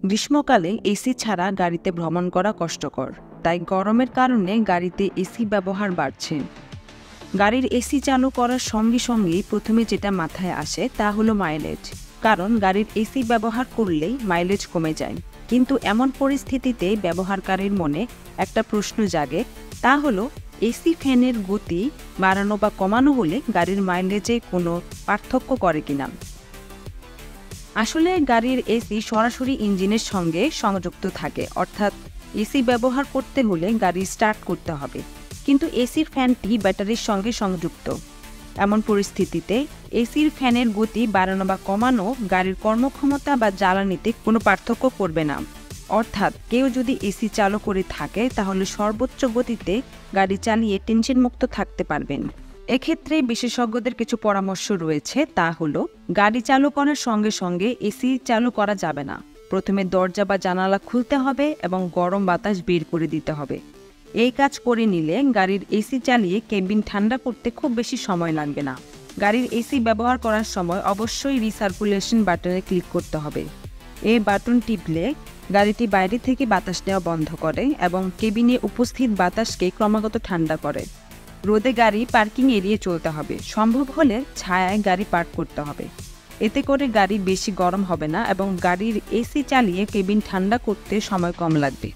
গ্রীষ্মকালে এসি ছাড়া গাড়িতে ভ্রমণ করা কষ্টকর, তাই গরমের কারণে গাড়িতে এসি ব্যবহার বাড়ছে। গাড়ির এসি চালু করার সঙ্গে সঙ্গেই প্রথমে যেটা মাথায় আসে তা হলো মাইলেজ। কারণ গাড়ির এসি ব্যবহার করলেই মাইলেজ কমে যায়। কিন্তু এমন পরিস্থিতিতে ব্যবহারকারীর মনে একটা প্রশ্ন জাগে, তা হলো এসি ফ্যানের গতি বাড়ানো বা কমানো হলে গাড়ির মাইলেজে কোনো পার্থক্য করে কিনা। আসলে গাড়ির এসি সরাসরি ইঞ্জিনের সঙ্গে সংযুক্ত থাকে, অর্থাৎ এসি ব্যবহার করতে হলে গাড়ি স্টার্ট করতে হবে, কিন্তু এসির ফ্যানটি ব্যাটারির সঙ্গে সংযুক্ত। এমন পরিস্থিতিতে এসির ফ্যানের গতি বাড়ানো বা কমানো গাড়ির কর্মক্ষমতা বা জ্বালানিতে কোনো পার্থক্য করবে না। অর্থাৎ কেউ যদি এসি চালু করে থাকে তাহলে সর্বোচ্চ গতিতে গাড়ি চালিয়ে টেনশনমুক্ত থাকতে পারবেন। এক্ষেত্রে বিশেষজ্ঞদের কিছু পরামর্শ রয়েছে, তা হলো গাড়ি চালু করার সঙ্গে সঙ্গে এসি চালু করা যাবে না। প্রথমে দরজা বা জানালা খুলতে হবে এবং গরম বাতাস বের করে দিতে হবে। এই কাজ করে নিলে গাড়ির এসি চালিয়ে কেবিন ঠান্ডা করতে খুব বেশি সময় লাগবে না। গাড়ির এসি ব্যবহার করার সময় অবশ্যই রিসার্কুলেশন বাটনে ক্লিক করতে হবে। এই বাটন টিপলে গাড়িটি বাইরে থেকে বাতাস নেওয়া বন্ধ করে এবং কেবিনে উপস্থিত বাতাসকে ক্রমাগত ঠান্ডা করে। রোদে গাড়ি পার্কিং এড়িয়ে চলতে হবে, সম্ভব হলে ছায়ায় গাড়ি পার্ক করতে হবে। এতে করে গাড়ি বেশি গরম হবে না এবং গাড়ির এসি চালিয়ে কেবিন ঠান্ডা করতে সময় কম লাগবে।